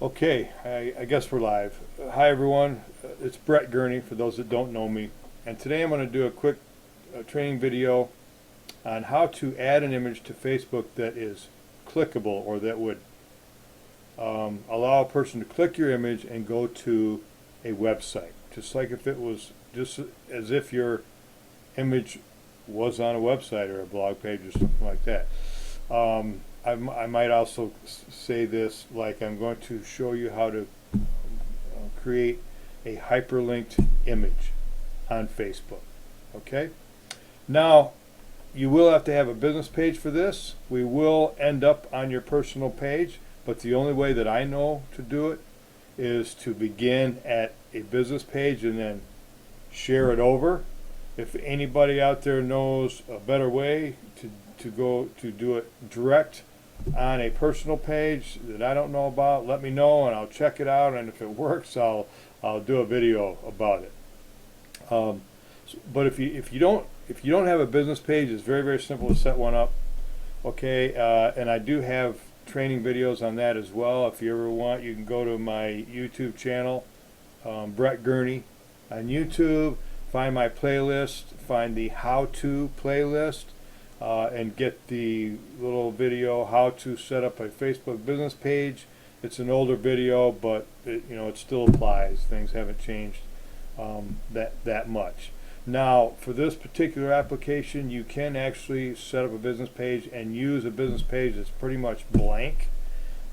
Okay, I guess we're live. Hi everyone, it's Brett Gurney for those that don't know me, and today I'm going to do a quick training video on how to add an image to Facebook that is clickable, or that would allow a person to click your image and go to a website, just like if it was just as if your image was on a website or a blog page or something like that. I might also say this, like I'm going to show you how to create a hyperlinked image on Facebook. Okay? Now, you will have to have a business page for this. We will end up on your personal page, but the only way that I know to do it is to begin at a business page and then share it over. If anybody out there knows a better way to go to do it direct on a personal page that I don't know about, let me know and I'll check it out, and if it works I'll do a video about it. But if you don't have a business page, it's very simple to set one up. Okay, and I do have training videos on that as well. If you ever want, you can go to my YouTube channel, Brett Gurney on YouTube, find my playlist, find the how-to playlist, and get the little video how to set up a Facebook business page. It's an older video, but it still applies. Things haven't changed that much. Now, for this particular application, you can actually set up a business page and use a business page that's pretty much blank,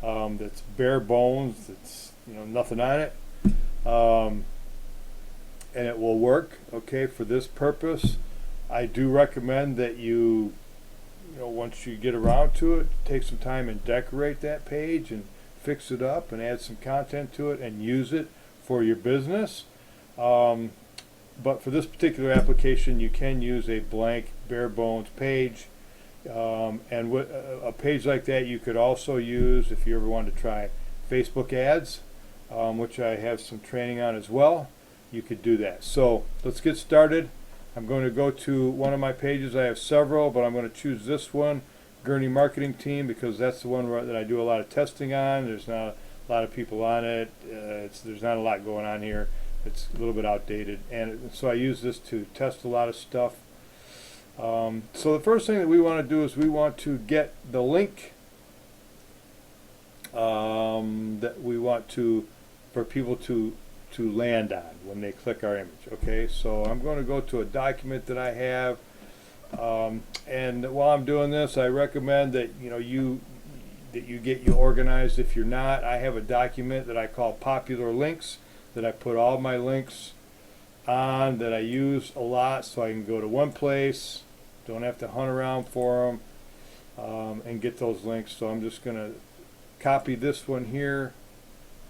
that's bare bones, that's nothing on it, and it will work. Okay, for this purpose, I do recommend that you once you get around to it, take some time and decorate that page and fix it up and add some content to it and use it for your business. But for this particular application, you can use a blank, bare bones page. And a page like that you could also use if you ever wanted to try Facebook ads, which I have some training on as well. You could do that. So let's get started. I'm going to go to one of my pages. I have several, but I'm going to choose this one, Gurney Marketing Team, because that's the one that I do a lot of testing on. There's not a lot of people on it. There's not a lot going on here. It's a little bit outdated, and so I use this to test a lot of stuff. So the first thing that we want to do is we want to get the link that we want for people to land on when they click our image. Okay, so I'm going to go to a document that I have, and while I'm doing this, I recommend that you get organized. If you're not, I have a document that I call popular links that I put all my links on that I use a lot, so I can go to one place, don't have to hunt around for them, and get those links. So I'm just going to copy this one here,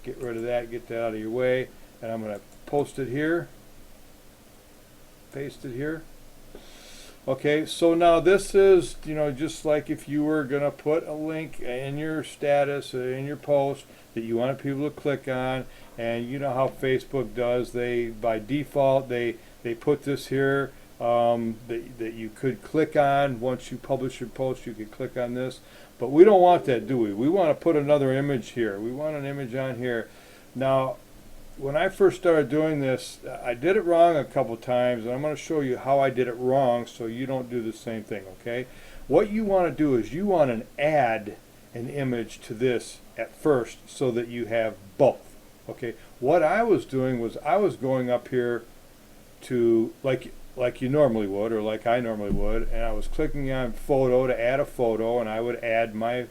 get rid of that, get that out of your way, and I'm going to post it here, paste it here. Okay, so now this is just like if you were going to put a link in your status or in your post that you wanted people to click on, and you know how Facebook does, they by default they put this here that you could click on. Once you publish your post, you could click on this, but we don't want that, do we? We want to put another image here. We want an image on here. Now, when I first started doing this, I did it wrong a couple times, and I'm going to show you how I did it wrong so you don't do the same thing. Okay, what you want to do is you want to add an image to this at first so that you have both. Okay, what I was doing was I was going up here to like you normally would, or like I normally would, and I was clicking on photo to add a photo, and I would add my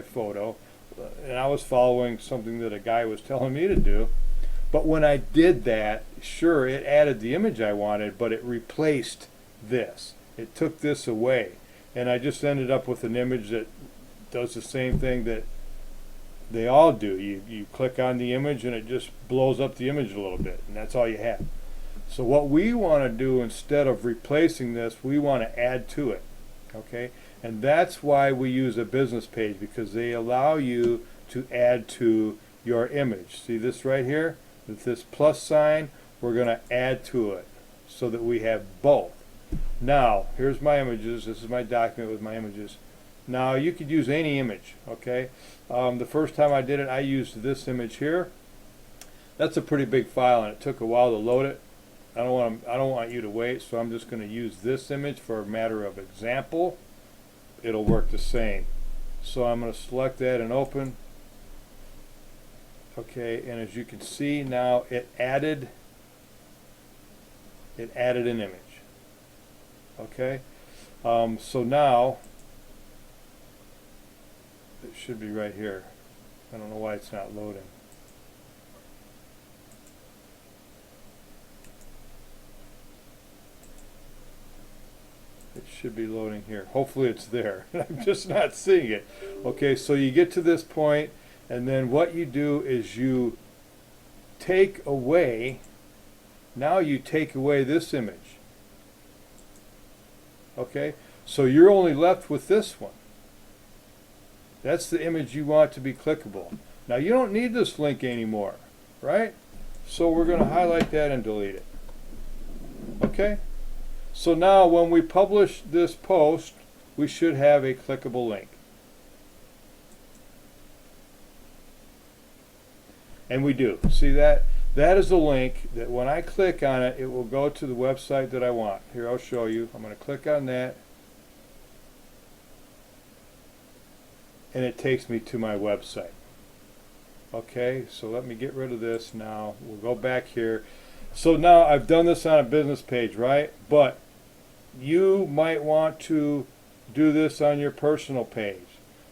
photo, and I was following something that a guy was telling me to do. But when I did that, sure, it added the image I wanted, but it replaced this. It took this away, and I just ended up with an image that does the same thing that they all do. You click on the image and it just blows up the image a little bit, and that's all you have. So what we want to do, instead of replacing this, we want to add to it. Okay, and that's why we use a business page, because they allow you to add to your image. See this right here with this plus sign? We're going to add to it so that we have both. Now here's my images. This is my document with my images. Now you could use any image, okay? The first time I did it, I used this image here. That's a pretty big file, and it took a while to load it. I don't want you to wait, so I'm just going to use this image for a matter of example. It'll work the same. So I'm going to select that and open. Okay, and as you can see now, it added an image. Okay, so now it should be right here. I don't know why it's not loading. It should be loading here. Hopefully it's there. I'm just not seeing it. Okay, so you get to this point, and then what you do is you take away, now you take away this image. Okay, so you're only left with this one. That's the image you want to be clickable. Now you don't need this link anymore, right? So we're going to highlight that and delete it. Okay? So now when we publish this post, we should have a clickable link. And we do. See that? That is a link that when I click on it, it will go to the website that I want. Here, I'll show you. I'm going to click on that. And it takes me to my website. Okay, so let me get rid of this now. We'll go back here. So now I've done this on a business page, right? But you might want to do this on your personal page.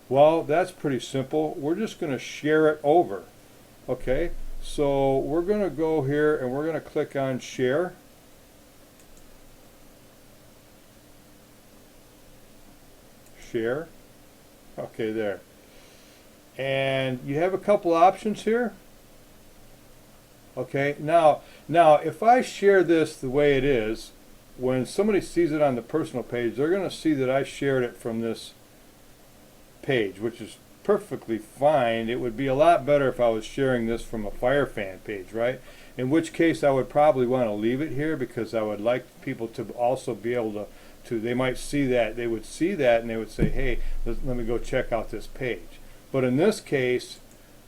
Well, that's pretty simple. We're just going to share it over. Okay, so we're going to go here and we're going to click on share. Share. Okay, there. And you have a couple options here. Okay, now if I share this the way it is, when somebody sees it on the personal page, they're going to see that I shared it from this page, which is perfectly fine. It would be a lot better if I was sharing this from a FireFan page, right? In which case I would probably want to leave it here, because I would like people to also be able to they might see that, they would see that and they would say, hey, let me go check out this page. But in this case,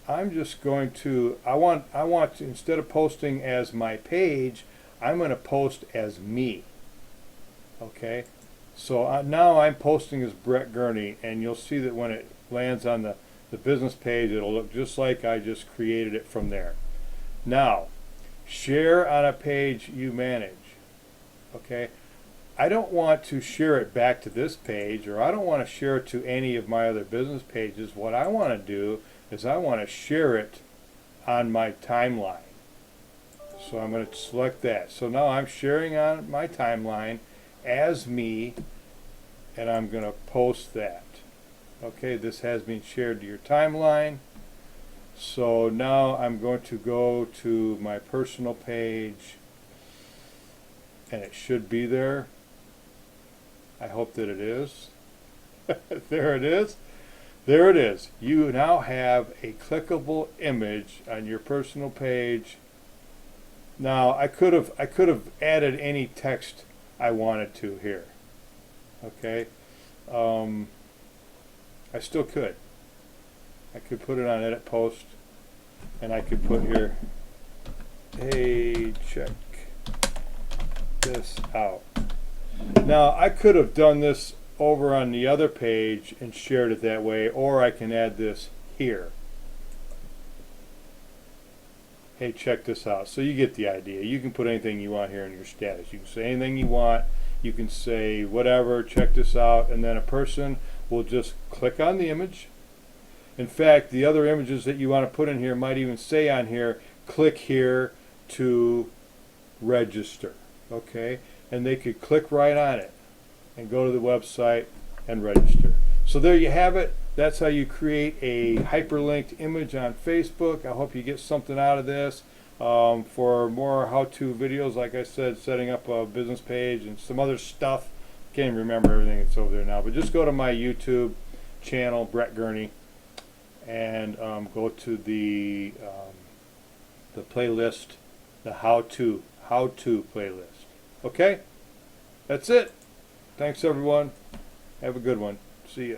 I'm just going to, I want to, instead of posting as my page, I'm going to post as me. Okay, so now I'm posting as Brett Gurney, and you'll see that when it lands on the business page, it'll look just like I just created it from there. Now, share on a page you manage. Okay, I don't want to share it back to this page, or I don't want to share it to any of my other business pages. What I want to do is I want to share it on my timeline. So I'm going to select that. So now I'm sharing on my timeline as me, and I'm going to post that. Okay, this has been shared to your timeline. So now I'm going to go to my personal page, and it should be there. I hope that it is. There it is. There it is. You now have a clickable image on your personal page. Now I could have added any text I wanted to here. Okay. I still could. I could put it on edit post, and I could put here, hey, check this out. Now I could have done this over on the other page and shared it that way, or I can add this here. Hey, check this out. So you get the idea. You can put anything you want here in your status. You can say anything you want. You can say whatever, check this out, and then a person will just click on the image. In fact, the other images that you want to put in here might even say on here, click here to register. Okay, and they could click right on it and go to the website and register. So there you have it. That's how you create a hyperlinked image on Facebook. I hope you get something out of this. For more how-to videos, like I said, setting up a business page and some other stuff. Can't even remember everything that's over there now, but just go to my YouTube channel, Brett Gurney, and go to the playlist, the how-to playlist. Okay, that's it. Thanks everyone. Have a good one. See ya.